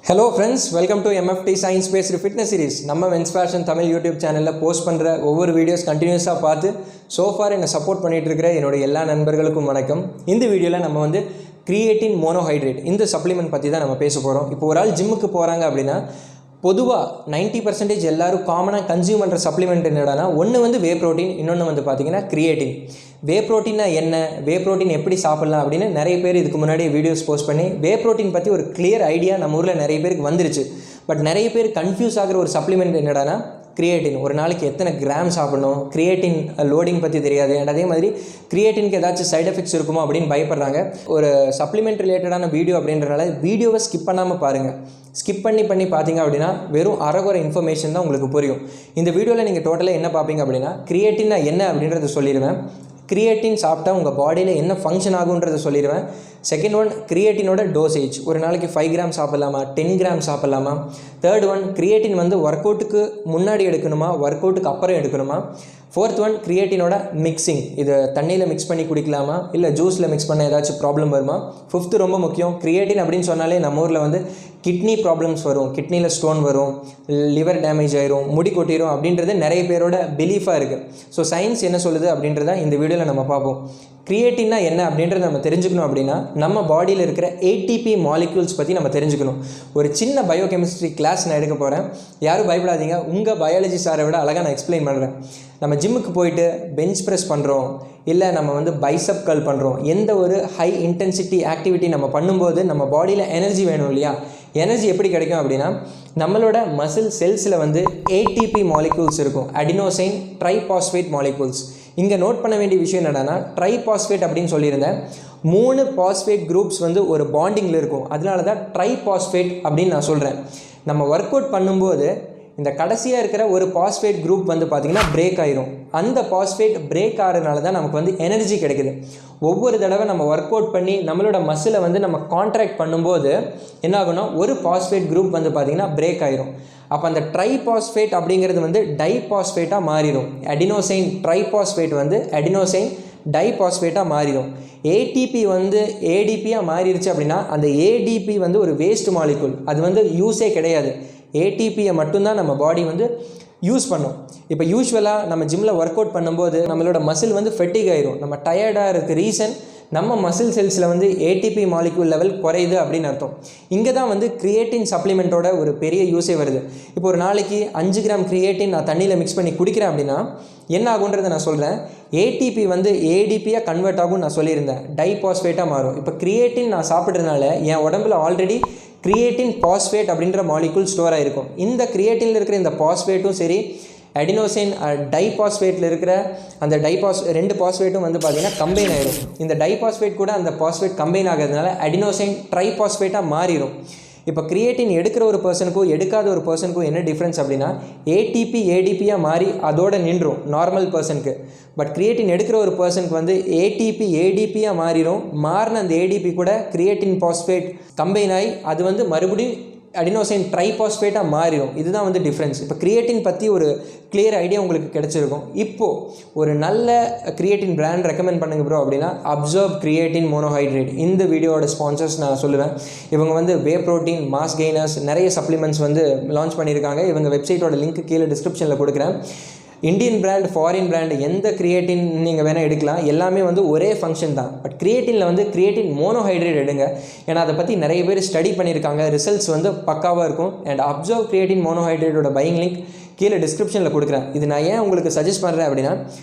Hello friends, welcome to MFT Science Based Fitness Series. நம்ம Men's Fashion Tamil YouTube சேனலில் post பண்ணுற ஒவ்வொரு videos கண்டினியூஸாக பார்த்து சோஃபார் என்னை சப்போர்ட் பண்ணிகிட்டு இருக்கிற என்னோடய எல்லா நண்பர்களுக்கும் வணக்கம். இந்த வீடியோவில் நம்ம வந்து கிரியேட்டின் மோனோஹைட்ரேட் இந்த சப்ளிமெண்ட் பற்றி தான் நம்ம பேச போகிறோம். இப்போ ஒரு ஆள் ஜிம்முக்கு போகிறாங்க அப்படின்னா பொதுவாக 90% எல்லாரும் காமனாக கன்சியூம் பண்ணுற சப்ளிமெண்ட் என்னடானா ஒன்று வந்து வே ப்ரோட்டீன், இன்னொன்று வந்து பார்த்திங்கன்னா கிரியேட்டின். வே ப்ரோட்டீன்னா என்ன, வே ப்ரோட்டீன் எப்படி சாப்பிட்லாம் அப்படின்னு நிறைய பேர் இதுக்கு முன்னாடி வீடியோஸ் போஸ்ட் பண்ணி வே ப்ரோட்டீன் பற்றி ஒரு கிளியர் ஐடியா நம்ம ஊரில் நிறைய பேருக்கு வந்துருச்சு. பட் நிறைய பேர் கன்ஃபியூஸ் ஆகிற ஒரு சப்ளிமெண்ட் என்னடானா கிரியேட்டின். ஒரு நாளைக்கு எத்தனை கிராம் சாப்பிடணும், கிரியேட்டின் லோடிங் பற்றி தெரியாது, அண்ட் அதே மாதிரி கிரியேட்டினுக்கு ஏதாச்சும் சைட் எஃபெக்ட்ஸ் இருக்குமோ அப்படின்னு பயப்படுறாங்க. ஒரு சப்ளிமெண்ட் ரிலேட்டடான வீடியோ அப்படின்றனால வீடியோவை ஸ்கிப் பண்ணாமல் பாருங்கள். ஸ்கிப் பண்ணி பார்த்தீங்க அப்படின்னா வெறும் அரைகுறை இன்ஃபர்மேஷன் தான் உங்களுக்கு புரியும். இந்த வீடியோவில் நீங்கள் டோட்டலாக என்ன பார்ப்பீங்க அப்படின்னா கிரியேட்டின்னா என்ன அப்படின்றத சொல்லிடுவேன். கிரியேட்டின் சாப்பிட்டா உங்கள் பாடியில் என்ன ஃபங்க்ஷன் ஆகுன்றதை சொல்லிடுவேன். செகண்ட் ஒன், கிரியேட்டினோட டோசேஜ், ஒரு நாளைக்கு 5 கிராம் சாப்பிட்லாமா, 10 கிராம் சாப்பிட்லாமா. தேர்ட் ஒன், கிரியேட்டின் வந்து ஒர்க் அவுட்டுக்கு முன்னாடி எடுக்கணுமா, ஒர்க் அவுட்டுக்கு அப்புறம் எடுக்கணுமா. ஃபோர்த் ஒன், கிரியேட்டினோட மிக்சிங், இதை தண்ணியில் மிக்ஸ் பண்ணி குடிக்கலாமா இல்லை ஜூஸில் மிக்ஸ் பண்ண ஏதாச்சும் ப்ராப்ளம் வருமா. ஃபிஃப்த்து ரொம்ப முக்கியம், கிரியேட்டின் அப்படின்னு சொன்னாலே நம்ம ஊரில் வந்து கிட்னி ப்ராப்ளம்ஸ் வரும், கிட்னியில் ஸ்டோன் வரும், லிவர் டேமேஜ் ஆயிரும், முடி கொட்டிடும் அப்படின்றது நிறைய பேரோட பிலீஃபாக இருக்குது. ஸோ சயின்ஸ் என்ன சொல்லுது அப்படின்றத இந்த வீடியோவில் நம்ம பார்ப்போம். கிரியேட்டின்னா என்ன அப்படின்றத நம்ம தெரிஞ்சுக்கணும் அப்படின்னா நம்ம பாடியில் இருக்கிற ATP மாலிக்யூல்ஸ் பற்றி நம்ம தெரிஞ்சுக்கணும். ஒரு சின்ன பயோகெமிஸ்ட்ரி கிளாஸ் நான் எடுக்க போகிறேன், யாரும் பயப்படாதீங்க. உங்கள் பயாலஜி சாரை விட அழகாக நான் எக்ஸ்பிளைன் பண்ணுறேன். நம்ம ஜிம்முக்கு போயிட்டு பெஞ்ச் ப்ரெஸ் பண்ணுறோம், இல்லை நம்ம வந்து பைசப் கர்ல் பண்ணுறோம், எந்த ஒரு ஹை இன்டென்சிட்டி ஆக்டிவிட்டி நம்ம பண்ணும்போது நம்ம பாடியில் எனர்ஜி வேணும் இல்லையா. எனர்ஜி எப்படி கிடைக்கும் அப்படின்னா நம்மளோட மசில் செல்ஸில் வந்து ATP மாலிக்யூல்ஸ் இருக்கும், அடினோசைன் ட்ரைபாஸ்பேட் மாலிக்யூல்ஸ். இங்கே நோட் பண்ண வேண்டிய விஷயம் என்னென்னா ட்ரைபாஸ்பேட் அப்படின்னு சொல்லியிருந்தேன். 3 பாஸ்பேட் குரூப்ஸ் வந்து ஒரு பாண்டிங்கில் இருக்கும், அதனால தான் ட்ரைபாஸ்பேட் அப்படின்னு நான் சொல்கிறேன். நம்ம ஒர்க் அவுட் பண்ணும்போது இந்த கடைசியாக இருக்கிற ஒரு பாஸ்பேட் குரூப் வந்து பார்த்திங்கன்னா பிரேக் ஆயிரும். அந்த பாஸ்பேட் பிரேக் ஆகிறதுனால தான் நமக்கு வந்து எனர்ஜி கிடைக்குது. ஒவ்வொரு தடவை நம்ம ஒர்க் அவுட் பண்ணி நம்மளோட மசிலை வந்து நம்ம கான்ட்ராக்ட் பண்ணும்போது என்ன ஆகுனா ஒரு பாஸ்பேட் குரூப் வந்து பார்த்திங்கன்னா பிரேக் ஆயிரும். அப்போ அந்த ட்ரைபாஸ்பேட் அப்படிங்கிறது வந்து டைபாஸ்பேட்டாக மாறிடும். அடினோசைன் ட்ரைபாஸ்பேட் வந்து அடினோசைன் டைபாஸ்பேட்டாக மாறிடும். ATP வந்து ADPயாக மாறிடுச்சு அப்படின்னா அந்த ADP வந்து ஒரு வேஸ்ட் மாலிகுல், அது வந்து யூஸே கிடையாது. ATPயை மட்டும்தான் நம்ம பாடி வந்து யூஸ் பண்ணும். இப்போ யூஸ்வலாக நம்ம ஜிம்மில் ஒர்க் அவுட் பண்ணும்போது நம்மளோட மசில் வந்து ஃபெட்டிக் ஆயிரும். நம்ம டயர்டாக இருக்க ரீசன் நம்ம மசில் செல்ஸில் வந்து ATP மாலிக்யூல் லெவல் குறையுது அப்படின்னு அர்த்தம். இங்கே தான் வந்து கிரியேட்டின் சப்ளிமெண்ட்டோட ஒரு பெரிய யூஸே வருது. இப்போ ஒரு நாளைக்கு 5 கிராம் கிரியேட்டின் நான் தண்ணியில் மிக்ஸ் பண்ணி குடிக்கிறேன் அப்படின்னா என்ன ஆகுன்றதை நான் சொல்கிறேன். ATP வந்து ADPயாக கன்வெர்ட் ஆகும் நான் சொல்லியிருந்தேன், டைபாஸ்பேட்டாக மாறும். இப்போ கிரியேட்டின் நான் சாப்பிட்றதுனால என் உடம்புல ஆல்ரெடி கிரியேட்டின் பாஸ்பேட் அப்படின்ற மாலிகுல் ஸ்டோர் ஆகிருக்கும். இந்த கிரியேட்டினில் இருக்கிற இந்த பாஸ்பேட்டும் சரி, அடினோசைன் டைபாஸ்பேட்டில் இருக்கிற அந்த 2 பாஸ்பேட்டும் வந்து பார்த்திங்கன்னா கம்பைன் ஆகிடும். இந்த டைபாஸ்பேட் கூட அந்த பாஸ்பேட் கம்பைன் ஆகிறதுனால அடினோசைன் ட்ரைபாஸ்பேட்டாக மாறிடும். இப்போ கிரியேட்டின் எடுக்கிற ஒரு பர்சனுக்கும் எடுக்காத ஒரு பர்சனுக்கும் என்ன டிஃப்ரென்ஸ் அப்படின்னா ATP ADPயாக மாறி அதோட நின்றும் நார்மல் பர்சனுக்கு. பட் கிரியேட்டின் எடுக்கிற ஒரு பர்சனுக்கு வந்து ATP ADPயாக மாறிடும். மாறின அந்த ADP கூட கிரியேட்டின் பாஸ்பேட் கம்பைன் ஆகி அது வந்து மறுபடியும் அடினோசைன் ட்ரைபாஸ்பேட்டாக மாறிடும். இதுதான் வந்து டிஃப்ரென்ஸ். இப்போ கிரியேட்டின் பற்றி ஒரு கிளியர் ஐடியா உங்களுக்கு கிடச்சிருக்கும். இப்போது ஒரு நல்ல கிரியேட்டின் பிராண்ட் ரெக்கமெண்ட் பண்ணுங்க ப்ரோ அப்படின்னா அப்சர்ப் கிரியேட்டின் மோனோஹைட்ரேட். இந்த வீடியோட ஸ்பான்சர்ஸ் நான் சொல்லுவேன். இவங்க வந்து வே ப்ரோட்டீன், மாஸ் கெய்னர்ஸ், நிறைய சப்ளிமெண்ட்ஸ் வந்து லான்ச் பண்ணியிருக்காங்க. இவங்க வெப்சைட்டோட லிங்க் கீழே டிஸ்கிரிப்ஷனில் கொடுக்குறேன். இந்தியன் பிராண்ட், ஃபாரின் பிராண்டு, எந்த கிரியேட்டின் நீங்கள் வேணால் எடுக்கலாம், எல்லாமே வந்து ஒரே ஃபங்க்ஷன் தான். பட் கிரியேட்டினில் வந்து கிரியேட்டின் மோனோஹைட்ரேட் எடுங்க, ஏன்னா அதை பற்றி நிறைய பேர் ஸ்டடி பண்ணியிருக்காங்க, ரிசல்ட்ஸ் வந்து பக்காவாக இருக்கும். அண்ட் அப்சர்வ் கிரியேட்டின் மோனோஹைட்ரேட்டோட பையிங் லிங்க் கீழே டிஸ்கிரிப்ஷனில் கொடுக்குறேன். இது நான் ஏன் உங்களுக்கு சஜஸ்ட் பண்ணுறேன் அப்படின்னா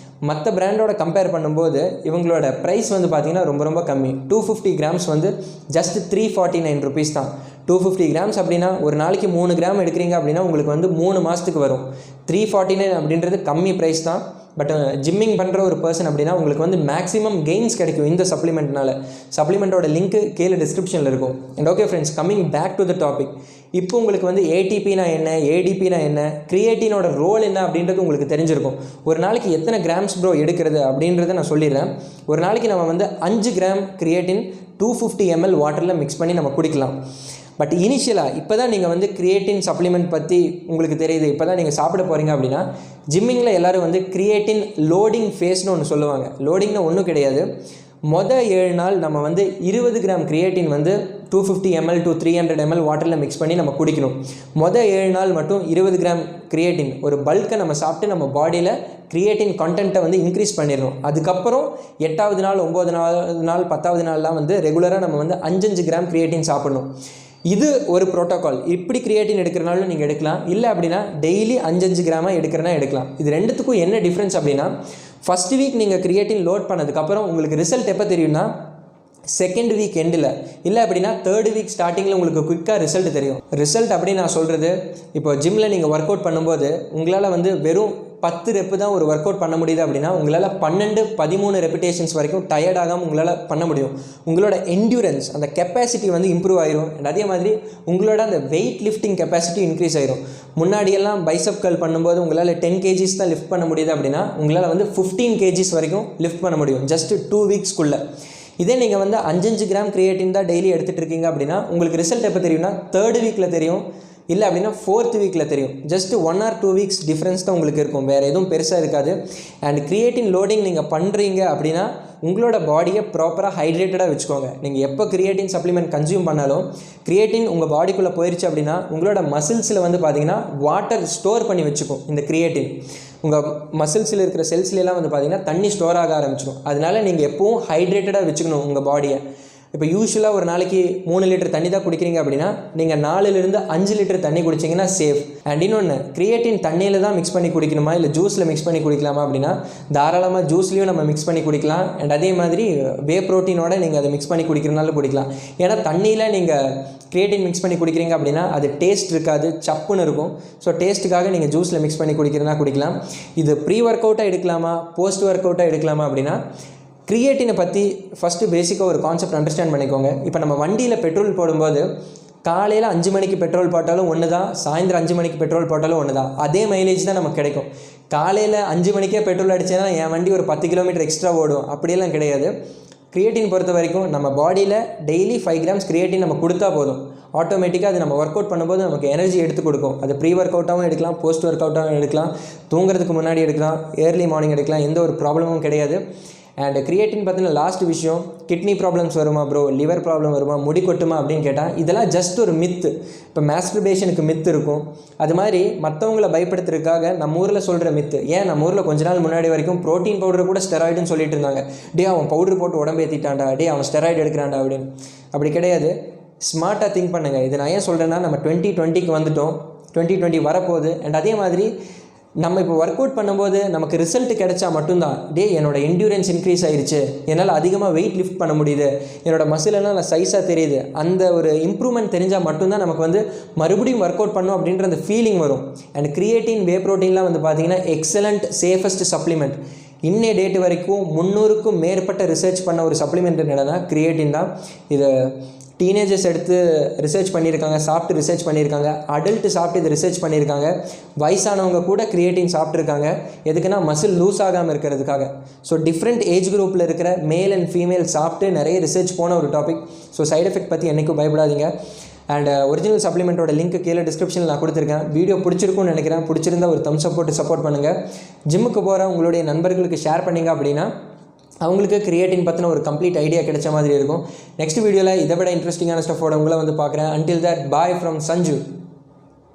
மற்ற பிராண்டோட கம்பேர் பண்ணும்போது இவங்களோட ப்ரைஸ் வந்து பார்த்திங்கன்னா ரொம்ப ரொம்ப கம்மி. 250 கிராம்ஸ் வந்து ஜஸ்ட் 349 ருபீஸ் தான். 250 கிராம்ஸ் அப்படின்னா ஒரு நாளைக்கு 3 கிராம் எடுக்கிறீங்க அப்படின்னா உங்களுக்கு வந்து 3 மாதத்துக்கு வரும். 349 அப்படின்றது கம்மி ப்ரைஸ் தான். பட் ஜிம்மிங் பண்ணுற ஒரு பர்சன் அப்படின்னா உங்களுக்கு வந்து மேக்ஸிமம் கெயின்ஸ் கிடைக்கும் இந்த சப்ளிமெண்ட்னால. சப்ளிமெண்ட்டோட லிங்க்கு கீழே டிஸ்கிரிப்ஷனில் இருக்கும். And okay friends, coming back to the topic. இப்போ உங்களுக்கு வந்து ATPனா என்ன, ADPனா என்ன, கிரியேட்டினோட ரோல் என்ன அப்படின்றது உங்களுக்கு தெரிஞ்சிருக்கும். ஒரு நாளைக்கு எத்தனை கிராம்ஸ் ப்ரோ எடுக்கிறது அப்படின்றத நான் சொல்லிடுறேன். ஒரு நாளைக்கு நம்ம வந்து 5 கிராம் கிரியேட்டின் 250 ml வாட்டரில் மிக்ஸ் பண்ணி நம்ம குடிக்கலாம். பட் இனிஷியலாக இப்போ தான் நீங்கள் வந்து கிரியேட்டின் சப்ளிமெண்ட் பற்றி உங்களுக்கு தெரியுது, இப்போ தான் நீங்கள் சாப்பிட போகிறீங்க அப்படின்னா ஜிம்மிங்கில் எல்லோரும் வந்து கிரியேட்டின் லோடிங் ஃபேஸ்னு ஒன்று சொல்லுவாங்க. லோடிங்னு ஒன்றும் கிடையாது, மொதல் 7 நாள் நம்ம வந்து 20 கிராம் கிரியேட்டின் வந்து 250 ml to 300 ml வாட்டரில் மிக்ஸ் பண்ணி நம்ம குடிக்கணும். மொதல் 7 நாள் மட்டும் 20 கிராம் கிரியேட்டின் ஒரு பல்கை நம்ம சாப்பிட்டு நம்ம பாடியில் கிரியேட்டின் கண்டென்ட்டை வந்து இன்க்ரீஸ் பண்ணிடணும். அதுக்கப்புறம் 8வது நாள் 9வது நாள் 10வது நாள்லாம் வந்து ரெகுலராக நம்ம வந்து 5 கிராம் கிரியேட்டின் சாப்பிடணும். இது ஒரு ப்ரோட்டோகால். இப்படி கிரியேட்டின் எடுக்கிறனாலும் நீங்கள் எடுக்கலாம், இல்லை அப்படின்னா டெய்லி 5 கிராமாக எடுக்கிறனா எடுக்கலாம். இது ரெண்டுத்துக்கும் என்ன டிஃப்ரென்ஸ் அப்படின்னா, ஃபஸ்ட் வீக் நீங்கள் கிரியேட்டின் லோட் பண்ணதுக்கப்புறம் உங்களுக்கு ரிசல்ட் எப்போ தெரியும்னா செகண்ட் வீக் எண்டில், இல்லை அப்படின்னா 3rd வீக் ஸ்டார்டிங்கில் உங்களுக்கு குயிக்காக ரிசல்ட் தெரியும். ரிசல்ட் அப்படின்னு நான் சொல்கிறது, இப்போ ஜிம்மில் நீங்கள் ஒர்க் அவுட் பண்ணும்போது உங்களால் வந்து வெறும் 10 ரெப்பு தான் ஒரு ஒர்க் அவுட் பண்ண முடியுது அப்படின்னா உங்களால் 12-13 ரெப்பிடேஷன்ஸ் வரைக்கும் டயர்ட் ஆகாமல் உங்களால் பண்ண முடியும். உங்களோட என்டியூரன்ஸ் அந்த கெப்பாசிட்டி வந்து இம்ப்ரூவ் ஆயிரும். அண்ட் அதே மாதிரி உங்களோட அந்த வெயிட் லிஃப்டிங் கெப்பாசிட்டி இன்க்ரீஸ் ஆயிரும். முன்னாடியெல்லாம் பைசப் கர்ல் பண்ணும்போது உங்களால் 10 kgs தான் லிஃப்ட் பண்ண முடியுது அப்படின்னா உங்களால் வந்து 15 kgs வரைக்கும் லிஃப்ட் பண்ண முடியும் ஜஸ்ட் 2 வீக்ஸ்க்குள்ளே. இதே நீங்கள் வந்து 5 கிராம் கிரியேட்டின் தான் டெய்லி எடுத்துகிட்டு இருக்கீங்க அப்படின்னா உங்களுக்கு ரிசல்ட் எப்போ தெரியும்னா 3rd வீக்கில் தெரியும், இல்லை அப்படின்னா 4th வீக்கில் தெரியும். ஜஸ்ட் 1 or 2 வீக்ஸ் டிஃப்ரென்ஸ் தான் உங்களுக்கு இருக்கும், வேறு எதுவும் பெருசாக இருக்காது. அண்ட் கிரியேட்டின் லோடிங் நீங்கள் பண்ணுறீங்க அப்படின்னா உங்களோட பாடியை ப்ராப்பராக ஹைட்ரேட்டடாக வச்சுக்கோங்க. நீங்கள் எப்போ கிரியேட்டின் சப்ளிமெண்ட் கன்சியூம் பண்ணாலும் கிரியேட்டின் உங்கள் பாடிக்குள்ளே போயிடுச்சு அப்படின்னா உங்களோட மசில்ஸில் வந்து பார்த்திங்கன்னா வாட்டர் ஸ்டோர் பண்ணி வச்சுக்கும். இந்த கிரியேட்டின் உங்கள் மசில்ஸில் இருக்கிற செல்ஸ்லாம் வந்து பார்த்திங்கன்னா தண்ணி ஸ்டோர் ஆக ஆரம்பிச்சிடும். அதனால நீங்கள் எப்போவும் ஹைட்ரேட்டடாக வச்சுக்கணும் உங்கள் பாடியை. இப்போ யூஸ்வலாக ஒரு நாளைக்கு 3 லிட்டர் தண்ணி தான் குடிக்கிறீங்க அப்படின்னா நீங்கள் 4லிருந்து 5 லிட்டர் தண்ணி குடிச்சிங்கன்னா சேஃப். அண்ட் இன்னொன்று, கிரியேட்டின் தண்ணியில் தான் மிக்ஸ் பண்ணி குடிக்கணுமா இல்லை ஜூஸில் மிக்ஸ் பண்ணி குடிக்கலாமா அப்படின்னா தாராளமாக ஜூஸ்லேயும் நம்ம மிக்ஸ் பண்ணி குடிக்கலாம். அண்ட் அதே மாதிரி வே ப்ரோட்டீனோட நீங்கள் அதை மிக்ஸ் பண்ணி குடிக்கிறனாலும் குடிக்கலாம். ஏன்னா தண்ணியில் நீங்கள் கிரியேட்டின் மிக்ஸ் பண்ணி குடிக்கிறீங்க அப்படின்னா அது டேஸ்ட் இருக்காது, சப்புன்னு இருக்கும். ஸோ டேஸ்ட்டுக்காக நீங்கள் ஜூஸில் மிக்ஸ் பண்ணி குடிக்கிறனா குடிக்கலாம். இது ப்ரீ ஒர்க் அவுட்டாக எடுக்கலாமா போஸ்ட் ஒர்க் அவுட்டாக எடுக்கலாமா அப்படின்னா கிரியேட்டினை பற்றி ஃபஸ்ட்டு பேசிக்காக ஒரு கான்செப்ட் அண்டர்ஸ்டாண்ட் பண்ணிக்கோங்க. இப்போ நம்ம வண்டியில் பெட்ரோல் போடும்போது காலையில் 5 மணிக்கு பெட்ரோல் போட்டாலும் ஒன்று தான், சாயந்தரம் 5 மணிக்கு பெட்ரோல் போட்டாலும் ஒன்று தான், அதே மைலேஜ் தான் நமக்கு கிடைக்கும். காலையில் 5 மணிக்கே பெட்ரோல் அடித்தேன்னா என் வண்டி ஒரு 10 கிலோமீட்டர் எக்ஸ்ட்ரா ஓடும், அப்படியெல்லாம் கிடையாது. கிரியேட்டின் பொறுத்த வரைக்கும் நம்ம பாடியில் டெய்லி 5 கிராம்ஸ் கிரியேட்டின் நம்ம கொடுத்தா போதும், ஆட்டோமேட்டிக்காக அது நம்ம ஒர்க் அவுட் பண்ணும்போது நமக்கு எனர்ஜி எடுத்து கொடுக்கும். அது ப்ரீ ஒர்க் அவுட்டாகவும் எடுக்கலாம், போஸ்ட் ஒர்க் அவுட்டாகவும் எடுக்கலாம், தூங்குறதுக்கு முன்னாடி எடுக்கலாம், ஏர்லி மார்னிங் எடுக்கலாம், எந்த ஒரு ப்ராப்ளமும் கிடையாது. அண்ட் கிரியேட்டின் பார்த்தீங்கன்னா லாஸ்ட் விஷயம், கிட்னி ப்ராப்ளம்ஸ் வருமா ப்ரோ, லிவர் ப்ராப்ளம் வருமா, முடி கொட்டுமா அப்படின்னு கேட்டால் இதெல்லாம் ஜஸ்ட் ஒரு மித்து. இப்போ மாஸ்டர்பேஷனுக்கு மித்து இருக்கும், அது மாதிரி மற்றவங்களை பயப்படுத்துறதுக்காக நம்ம ஊரில் சொல்கிற மித்து. ஏன் நம்ம ஊரில் கொஞ்ச நாள் முன்னாடி வரைக்கும் ப்ரோட்டீன் பவுடர் கூட ஸ்டெராய்டுன்னு சொல்லிட்டு இருந்தாங்க. டே அவன் பவுடர் போட்டு உடம்பு ஏற்றிட்டான்டா, டே அவன் ஸ்டெராய்டு எடுக்கிறான்டா அப்படின்னு. அப்படி கிடையாது. ஸ்மார்ட்டாக திங்க் பண்ணுங்கள். இது நான் ஏன் சொல்கிறேன்னா நம்ம 2020க்கு வந்துட்டோம், 2020 வரப்போகுது. அண்ட் அதே மாதிரி நம்ம இப்போ ஒர்க் அவுட் பண்ணும்போது நமக்கு ரிசல்ட் கிடைச்சா மட்டும்தான் டே என்னோட என்டியூரன்ஸ் இன்க்ரீஸ் ஆகிடுச்சு, என்னால் அதிகமாக வெயிட் லிஃப்ட் பண்ண முடியுது, என்னோட மசிலெல்லாம் நல்லா சைஸாக தெரியுது, அந்த ஒரு இம்ப்ரூவ்மெண்ட் தெரிஞ்சால் மட்டும்தான் நமக்கு வந்து மறுபடியும் ஒர்க் அவுட் பண்ணணும் அப்படின்ற அந்த ஃபீலிங் வரும். அண்ட் கிரியேட்டின் வே ப்ரோட்டீன்லாம் வந்து பார்த்திங்கன்னா எக்ஸலண்ட் சேஃபஸ்ட் சப்ளிமெண்ட். இன்னே டேட் வரைக்கும் 300க்கும் மேற்பட்ட ரிசர்ச் பண்ண ஒரு சப்ளிமெண்ட் என்னன்னா கிரியேட்டின் தான். இதை டீனேஜர்ஸ் எடுத்து ரிசர்ச் பண்ணியிருக்காங்க, சாப்பிட்டு ரிசர்ச் பண்ணியிருக்காங்க, அடல்ட்டு சாப்பிட்டு இது ரிசர்ச் பண்ணியிருக்காங்க, வயசானவங்க கூட கிரியேட்டின் சாப்பிட்ருக்காங்க. எதுக்குன்னா மசில் லூஸ் ஆகாமல் இருக்கிறதுக்காக. ஸோ டிஃப்ரெண்ட் ஏஜ் குரூப்பில் இருக்கிற மேல் அண்ட் ஃபீமேல் சாப்பிட்டு நிறைய ரிசர்ச் போன ஒரு டாபிக். ஸோ சைட் எஃபெக்ட் பற்றி என்றைக்கும் பயப்படாதீங்க. அண்ட் ஒரிஜினல் சப்ளிமெண்ட்டோட லிங்க் கீழே டிஸ்கிரிப்ஷனில் நான் கொடுத்துருக்கேன். வீடியோ பிடிச்சிருக்குன்னு நினைக்கிறேன். பிடிச்சிருந்தா ஒரு தம்ஸ் அப் போட்டு சப்போர்ட் பண்ணுங்கள். ஜிம்முக்கு போகிற உங்களுடைய நண்பர்களுக்கு ஷேர் பண்ணிங்க அப்படின்னா அவங்களுக்கு கிரியேட்டின் பற்றின ஒரு கம்ப்ளீட் ஐடியா கிடைச்ச மாதிரி இருக்கும். நெக்ஸ்ட் வீடியோவில் இதை விட இன்ட்ரெஸ்டிங்கான ஸ்டஃபோட உங்களை வந்து பார்க்குறேன். Until that bye from Sanju.